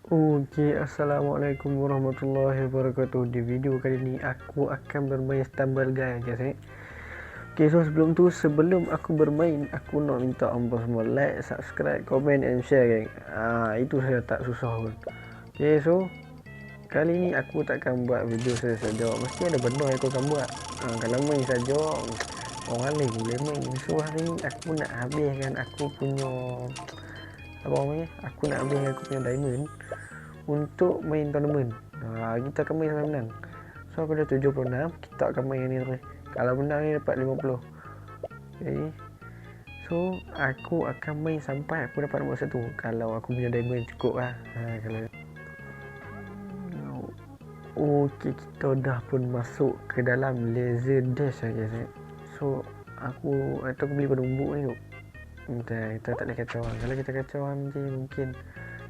Okey, Assalamualaikum warahmatullahi wabarakatuh. Di video kali ni aku akan bermain Stumble Guys, guys. Okey, so sebelum aku bermain, aku nak minta hangpa semua like, subscribe, comment and share, geng. Itu saya tak susah pun. Okey, so kali ni aku takkan buat video saja. Mesti ada benda yang aku akan buat. Kalau main saja orang lain boleh main. So hari ni aku nak habiskan aku punya aku nak habiskan aku punya diamond untuk main tournament. Kita akan main sampai menang. So aku dah 76, kita akan main ni terus. Kalau menang ni dapat 50. Okay. So aku akan main sampai aku dapat nombor 1. Kalau aku punya diamond cukup lah. Kalau okey, kita dah pun masuk ke dalam laser dash lah, guys. So aku beli penumbuk ni tu. Kita tak boleh kacau. Kalau kita kacau nanti mungkin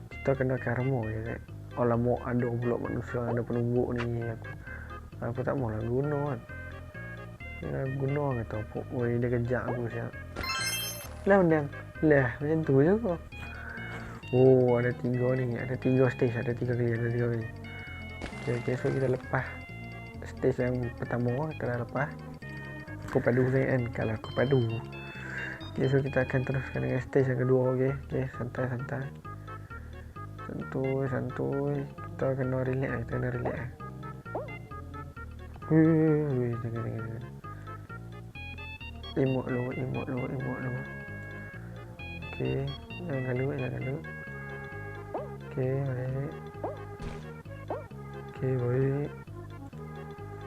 kita kena karma, guys. Alamak, ada pula manusia ada penumbuk ni. Aku tak maulah guna kan. Dia guna kata apa. Oi, dia kejap aku siap. Lah menang. Lah macam tu je kau. Oh, ada 3 ni. Ada 3 stage, ada 3 kali. Okey, so kita lepas stage yang pertama, kita dah lepas. Aku padu saya kan. Kalau aku padu. Okay, so kita akan teruskan dengan stage yang kedua. Okay, santai. Santuy. Kita kena relax. Jangan. Emote lu. Okay, jangan lu. Okay, baik.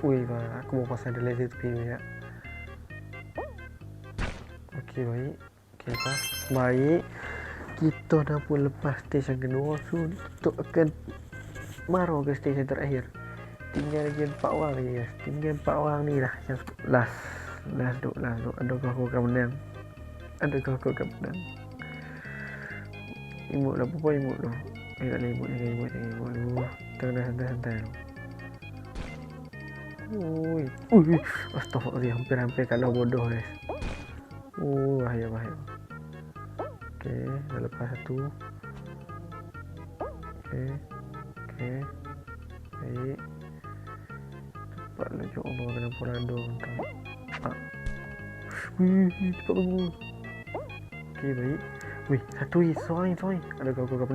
Wih, aku mau pasang ada laser tepi ni ya. Okay, baik. Okay, baik. Kita dah pun lepas stage yang kedua. So, kita akan marah ke stage yang terakhir. Tinggal lagi 4 orang lagi, guys. Tinggal 4 orang ni lah yang last. Adakah aku akan menang? Imut lah, apa imut tu? Tak boleh imut dulu. Kita kena santai tu. Ui. Astaghfirullah, hampir kalah bodoh, guys. Bahaya. Okey, dah lepas satu. Okey. Baik. Cepatlah, ya Allah, kenapa rada entah. Cepat bangun. Okey, baik. Wih, satu sorry. Adakah aku akan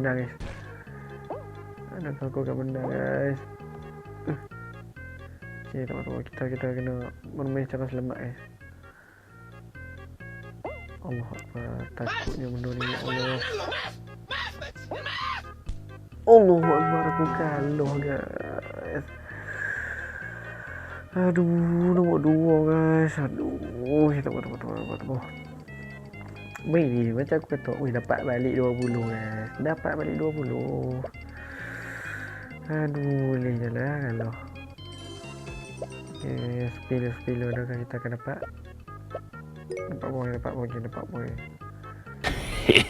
menang, guys? Okey, tak apa. Kita kena bermain secara selamat, guys. Allah Akbar, takutnya benda ni, ya Allah. Allah Akbar, aku kalah, guys. Aduh, nombor 2, guys. Tak apa. Main ni macam aku kata, dapat balik 20, guys. Aduh, boleh je lah kalau. Okay, spill adakah kita akan dapat? Dapat boy.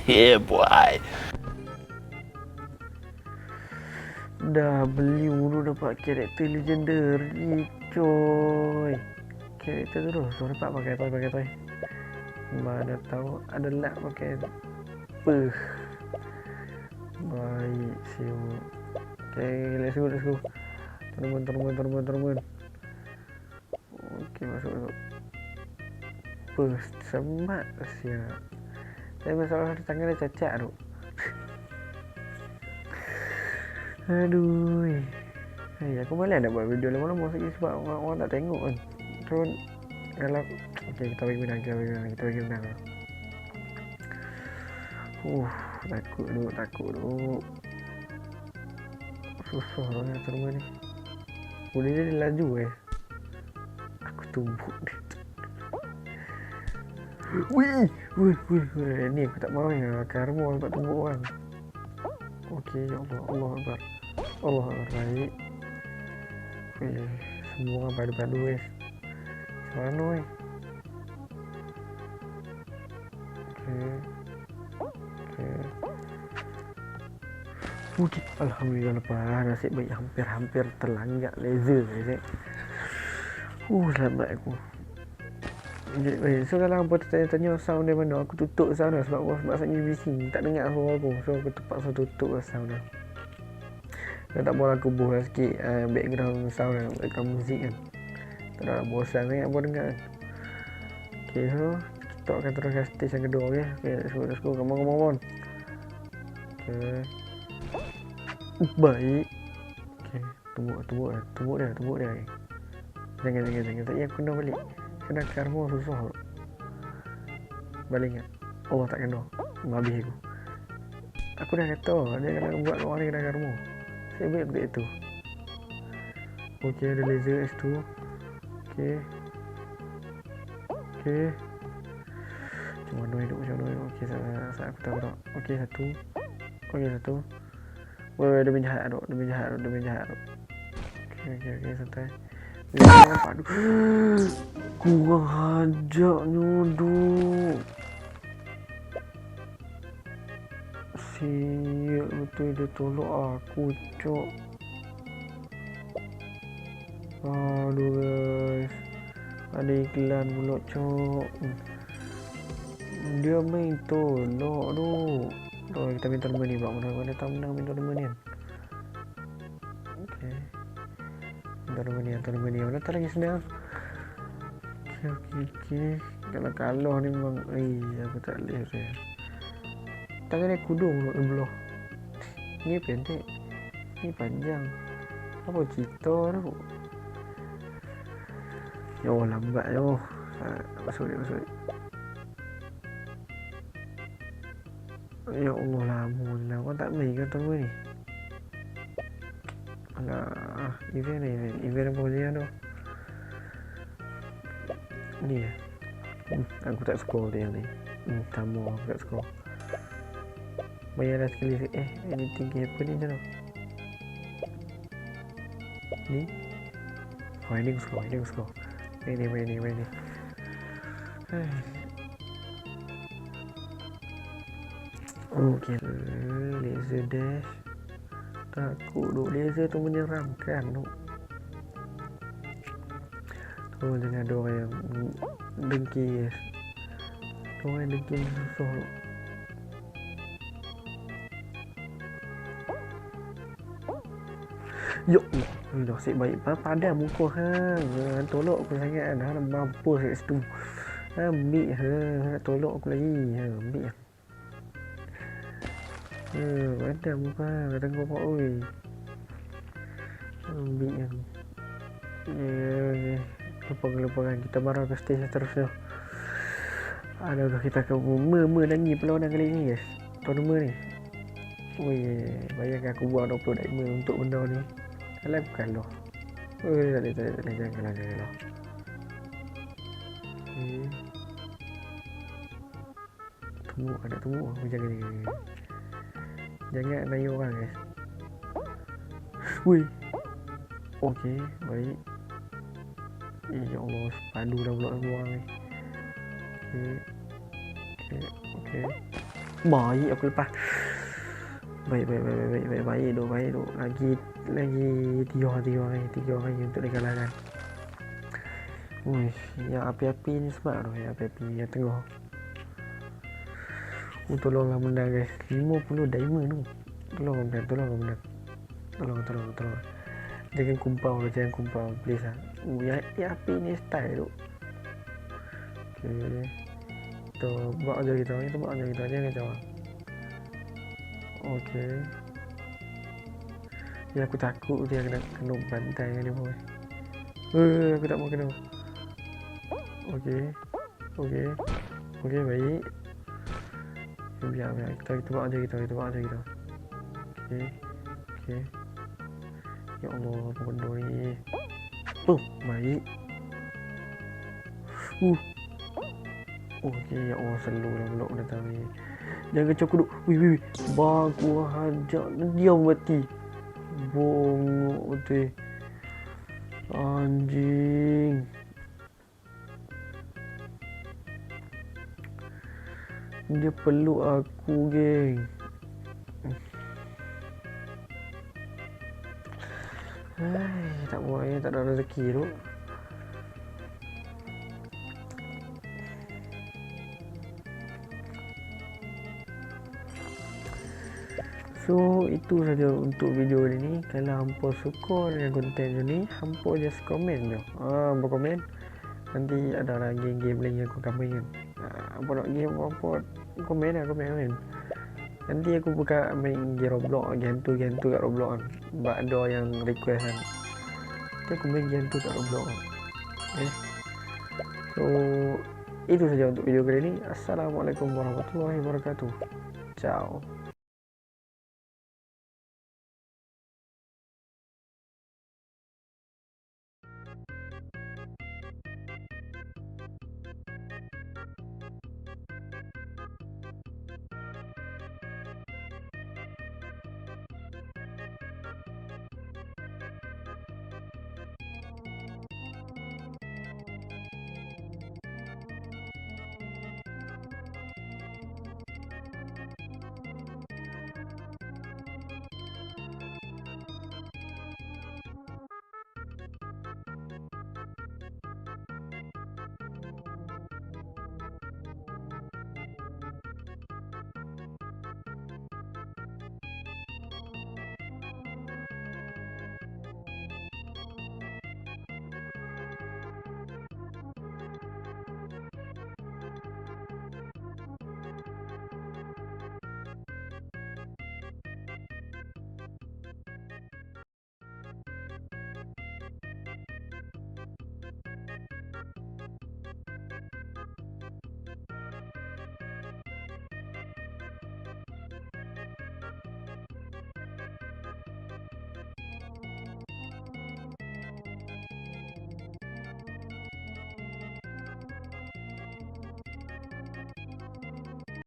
Yeah, boy. Dah beli dulu dapat karakter legendary, coy. Karakter tu so dapat pakai toy. Mana tahu ada luck pakai baik, siap. Okay, let's go. Terbun. Okay, masuk. Semat siap. Tapi masalah tangan dia cacat tu. Aduh. Aku malas nak buat video lama-lama sikit sebab orang tak tengok kan. So kalau kita bagi menang. Takut dulu. Susah lah terus ni. Boleh dia laju Aku tumbuk dia. Wih. Ni aku tak mahu karma tak tumbuk orang. Okey, ya Allah Akbar. Baik. Semua orang padu-padu, guys. Mana weh? Okey. Alhamdulillah lepas. Nasib baik, hampir terlanjak laser, guys. Selamat aku. So kalau hampa tanya sound dari mana, aku tutup sound dah sebab sangat bising, tak dengar suara aku. So aku terpaksa tutup sound dah. Tak boleh aku buh sikit background sound kan, background muzik kan. Tak nak bosan sangat buat dengar kan. Okay, so kita akan teruskan stage yang kedua. Okay, let's go, come on. Okay. Baik. Okay, tumbuk dia. Jangan. Tak payah kena balik. Kena karma susah tu. Balik ingat. Oh, tak kena. Habis aku. Aku dah kata, dia kalau buat luar ni kena karma. Saya baik aku itu. Okay, ada laser S2. Okay. Macam mana hidup. Okay, saya aku tahu tak. Okay, satu. Weh, dia main jahat tu. Okay, santai. Aduh. Kurang hajak nyodok. Siap betul dia tolak aku, cok. Aduh guys. Ada iklan pula, cok. Dia main tolak tu. Kita main tournament ni pula. Mana tak menang main tournament ni kan. Okay. Tournament ni. Mana tak lagi senang. Okay. Kalau ni memang aku tak boleh saya. Tangan dia kudung belah. Ni pendek. Ni panjang. Apa cerita tu? Ya Allah, lambat yo. Masuk. Ya Allah, lama. Kau tak main ke tunggu ni? Alah, event apa dia tu? Ni ya. Aku tak score dia ni. Tamu aku tak score. Bayar dah sekali. Anything happen ni macam ni? Ini aku score. Ini. Okay. Laser dash. Takut duk laser tu menyeramkan tu. Jangan ada orang yang dengki guys. Orang yang dengki susah tu. Ya Allah. Nasib baik padam muka hang. Tolak aku sangat dah mampus kat situ. Ambil nak tolak aku lagi. Ambil. Padam muka kata kau apa oi. Ambil yang. Lupa kita marah ke stage seterusnya. Adakah kita akan menangi perlawanan kali ni guys. Tournament ni. Bayangkan aku buang 20 diamond untuk benda ni. Kalau aku kalah. Tak boleh. Jangan kalah. Tunggu. Jangan naik orang guys. Okay, baik. Ya Allah, padu dah pula buang ni. Okay. Baik aku lepas. Baik tu. Lagi tiga orang untuk dikalahkan. Yang api-api ni sebab tu. Yang api-api yang tengah. Tolonglah menang guys. 50 diamond tu. Tolong menang. Tolong. Jangan kumpau please lah. Yang api ni style tu. Okay. Kita buat aja kita. Jangan kacau. Okay. Ya aku takut dia kena bantai dengan dia boy. Aku tak mau kena. Okay, baik. Biar kita buat aja kita. Okay. Ya Allah, apa benda ni? Baik. Okay, ya Allah, selalu lah blok datang ni. Jangan kacau aku duk. Bang, aku hajak. Diam mati. Bongok betul. Anjing. Dia peluk aku, geng. Tak boleh, tak ada rezeki tu. So itu saja untuk video ini. Kalau hampa suka dengan konten ni, hampa just komen je. Hampa komen. Nanti ada lagi game lagi aku akan main. Apa nak game apa komen lah, komen. Nanti aku buka main game Roblox, game tu kat Roblox kan. Sebab ada yang request kan. Nanti aku main game tu kat Roblox. Okay. So itu saja untuk video kali ini. Assalamualaikum warahmatullahi wabarakatuh. Ciao.